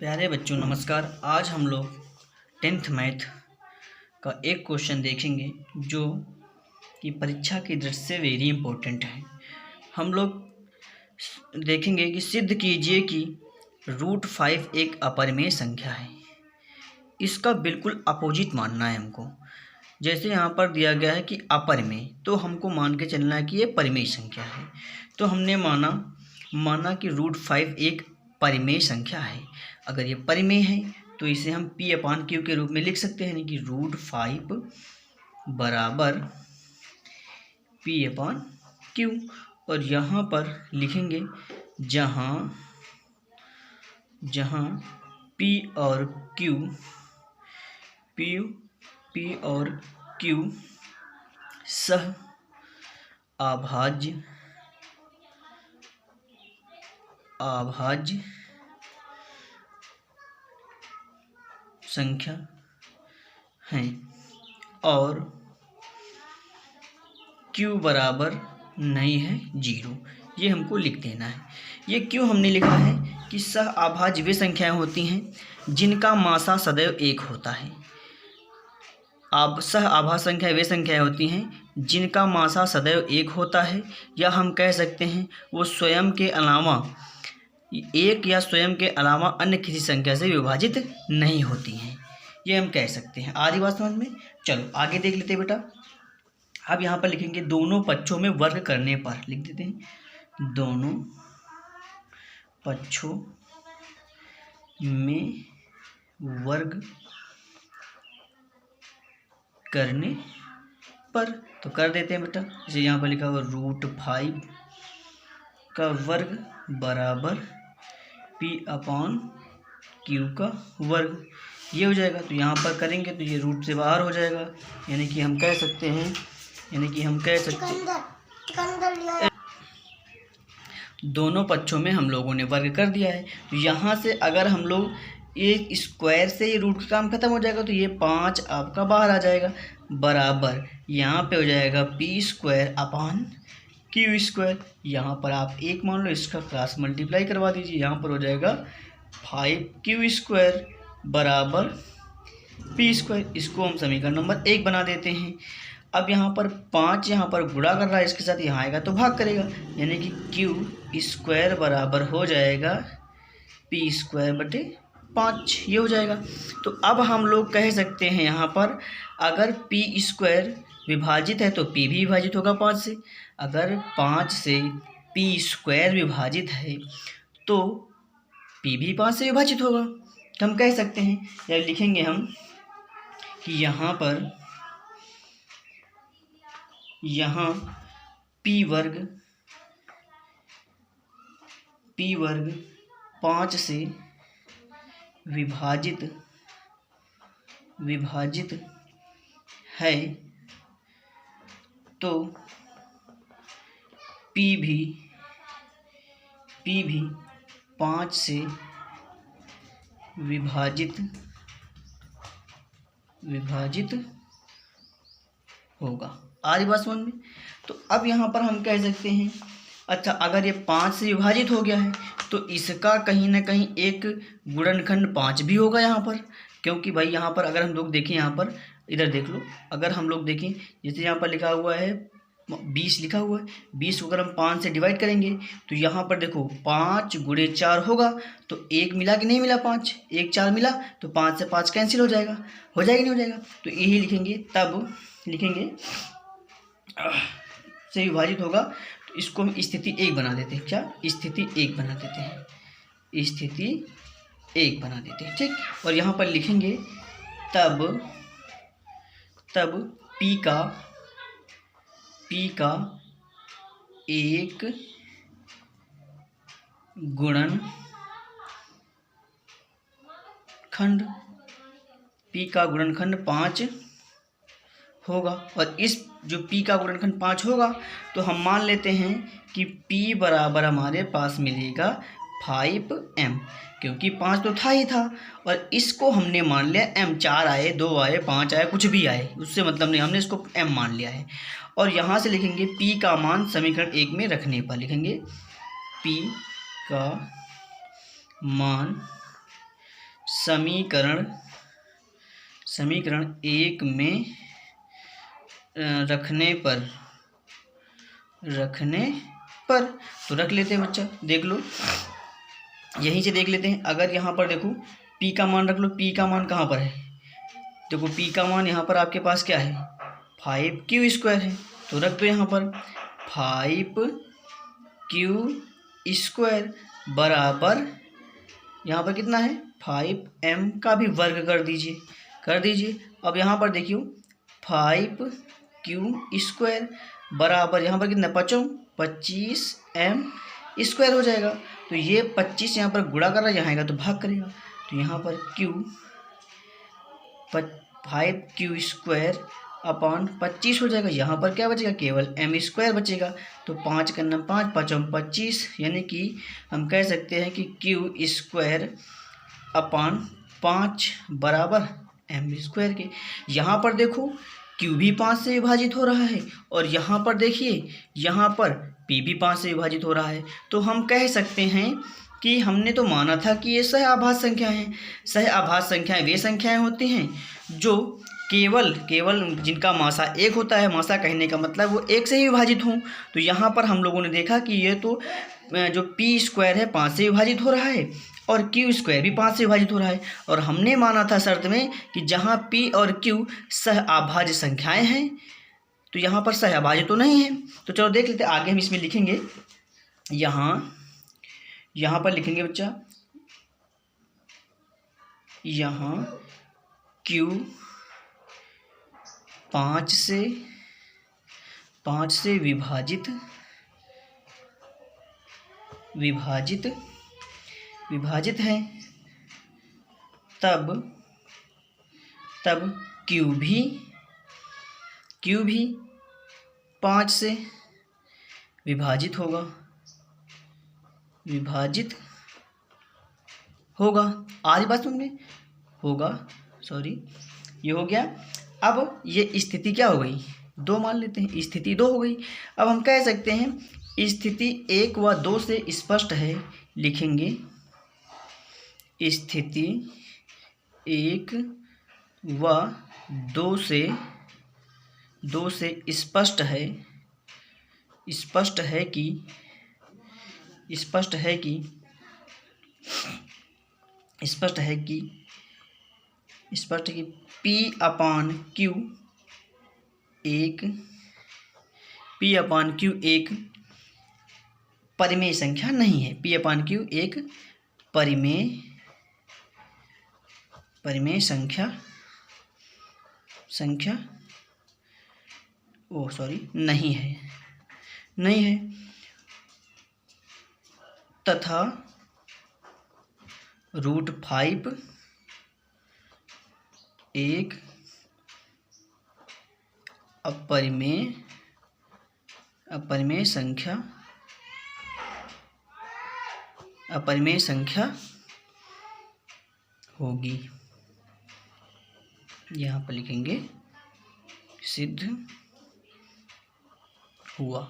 प्यारे बच्चों नमस्कार। आज हम लोग 10th मैथ का एक क्वेश्चन देखेंगे जो कि परीक्षा की दृष्टि से वेरी इम्पोर्टेंट है। हम लोग देखेंगे कि सिद्ध कीजिए कि √5 एक अपरिमेय संख्या है। इसका बिल्कुल अपोजिट मानना है हमको। जैसे यहाँ पर दिया गया है कि अपरिमेय, तो हमको मान के चलना है कि ये परिमेय संख्या है। तो हमने माना कि √5 एक परिमेय संख्या है। अगर ये परिमेय है तो इसे हम P/Q के रूप में लिख सकते हैं, यानी कि √5 बराबर P/Q। और यहाँ पर लिखेंगे जहाँ P और Q सह अभाज्य संख्या हैं और Q बराबर नहीं है 0। ये हमको लिख देना है। ये क्यों हमने लिखा है कि सह अभाज्य वे संख्याएं होती हैं जिनका मासा सदैव एक होता है। अब सह अभाज्य संख्याएं वे संख्याएं होती हैं जिनका मासा सदैव एक होता है, या हम कह सकते हैं वो स्वयं के अलावा एक या स्वयं के अलावा अन्य किसी संख्या से विभाजित नहीं होती हैं। ये हम कह सकते हैं। आधी बात समझ में? चलो आगे देख लेते हैं बेटा। अब यहाँ पर लिखेंगे दोनों पक्षों में वर्ग करने पर, लिख देते हैं दोनों पक्षों में वर्ग करने पर, तो कर देते हैं बेटा। जैसे यहाँ पर लिखा हुआ √5 का वर्ग बराबर P/Q का वर्ग, ये हो जाएगा। तो यहाँ पर करेंगे तो ये रूट से बाहर हो जाएगा, यानी कि हम कह सकते हैं दोनों पक्षों में हम लोगों ने वर्ग कर दिया है। तो यहाँ से अगर हम लोग ये स्क्वायर से ये रूट का काम खत्म हो जाएगा, तो ये 5 आपका बाहर आ जाएगा, बराबर यहाँ पे हो जाएगा P²/Q²। यहाँ पर आप 1 मान लो, इसका क्रॉस मल्टीप्लाई करवा दीजिए, यहाँ पर हो जाएगा 5Q² बराबर P²। इसको हम समीकरण नंबर 1 बना देते हैं। अब यहाँ पर 5 यहाँ पर गुणा कर रहा है, इसके साथ यहाँ आएगा तो भाग करेगा, यानी कि Q² बराबर हो जाएगा P²/5। ये हो जाएगा। तो अब हम लोग कह सकते हैं यहाँ पर अगर P² विभाजित है तो P भी विभाजित होगा 5 से। अगर 5 से P² विभाजित है तो P भी 5 से विभाजित होगा। तो हम कह सकते हैं, या लिखेंगे हम कि यहाँ P वर्ग 5 से विभाजित है तो P भी 5 से विभाजित होगा। आधी बात समझ में? तो अब यहाँ पर हम कह सकते हैं, अच्छा अगर ये 5 से विभाजित हो गया है तो इसका कहीं ना कहीं एक गुणनखंड 5 भी होगा यहाँ पर, क्योंकि भाई यहाँ पर अगर हम लोग देखें, यहाँ पर इधर देख लो, अगर हम लोग देखें जैसे यहाँ पर लिखा हुआ है 20 लिखा हुआ है, 20 को अगर हम 5 से डिवाइड करेंगे तो यहाँ पर देखो 5 × 4 होगा, तो 1 मिला कि नहीं मिला, 5 1 4 मिला, तो 5 से 5 कैंसिल हो जाएगा, नहीं हो जाएगा। तो यही लिखेंगे, तब लिखेंगे से विभाजित होगा, तो इसको हम स्थिति 1 बना देते हैं। क्या? स्थिति 1 बना देते हैं, ठीक। और यहाँ पर लिखेंगे तब P का एक गुणनखंड 5 होगा। और इस जो P का गुणनखंड 5 होगा तो हम मान लेते हैं कि P बराबर हमारे पास मिलेगा 5m, क्योंकि 5 तो था ही था, और इसको हमने मान लिया m। 4 आए, 2 आए, 5 आए, कुछ भी आए, उससे मतलब नहीं, हमने इसको m मान लिया है। और यहाँ से लिखेंगे P का मान समीकरण 1 में रखने पर लिखेंगे P का मान समीकरण एक में रखने पर तो रख लेते हैं बच्चा। देख लो, यहीं से देख लेते हैं। अगर यहाँ पर देखो p का मान रख लो। p का मान कहाँ पर है? देखो p का मान यहाँ पर आपके पास क्या है? 5q² है, तो रख दो यहाँ पर 5q² बराबर यहाँ पर कितना है? 5m का भी वर्ग कर दीजिए। अब यहाँ पर देखियो 5q² बराबर यहाँ पर कितना? 25m² हो जाएगा। तो ये 25 यहाँ पर गुणा कर रहा है, यहाँ आएगा तो भाग करेगा। तो यहाँ पर 5q² अपॉन 25 हो जाएगा। यहाँ पर क्या बचेगा? केवल m² बचेगा। तो 5 करना 5, 5 25, यानी कि हम कह सकते हैं कि q² अपॉन 5 बराबर m² के। यहाँ पर देखो q भी 5 से विभाजित हो रहा है, और यहाँ पर देखिए यहाँ पर p भी 5 से विभाजित हो रहा है। तो हम कह सकते हैं कि हमने तो माना था कि ये सह आभाज्य संख्याएं हैं। सह आभाज्य संख्याएं वे संख्याएं होती हैं जो केवल जिनका मासा 1 होता है। मासा कहने का मतलब वो 1 से ही विभाजित हों। तो यहाँ पर हम लोगों ने देखा कि ये तो जो p² है 5 से विभाजित हो रहा है, और q² भी 5 से विभाजित हो रहा है। और हमने माना था शर्त में कि जहाँ p और q सह आभाज्य संख्याएं हैं, तो यहाँ पर सह आभाज्य तो नहीं है। तो चलो देख लेते, आगे हम इसमें लिखेंगे। यहाँ पर लिखेंगे बच्चा, यहाँ q 5 से विभाजित है, तब q भी 5 से विभाजित होगा। आज बात समझ में होगा, सॉरी, ये हो गया। अब ये स्थिति क्या हो गई? 2 मान लेते हैं, स्थिति 2 हो गई। अब हम कह सकते हैं स्थिति 1 व 2 से स्पष्ट है। लिखेंगे स्थिति 1 व 2 से स्पष्ट है कि p अपान q एक परिमेय संख्या नहीं है। p अपान q एक परिमेय संख्या नहीं है, तथा √5 एक अपरिमेय संख्या होगी। यहाँ पर लिखेंगे सिद्ध हुआ।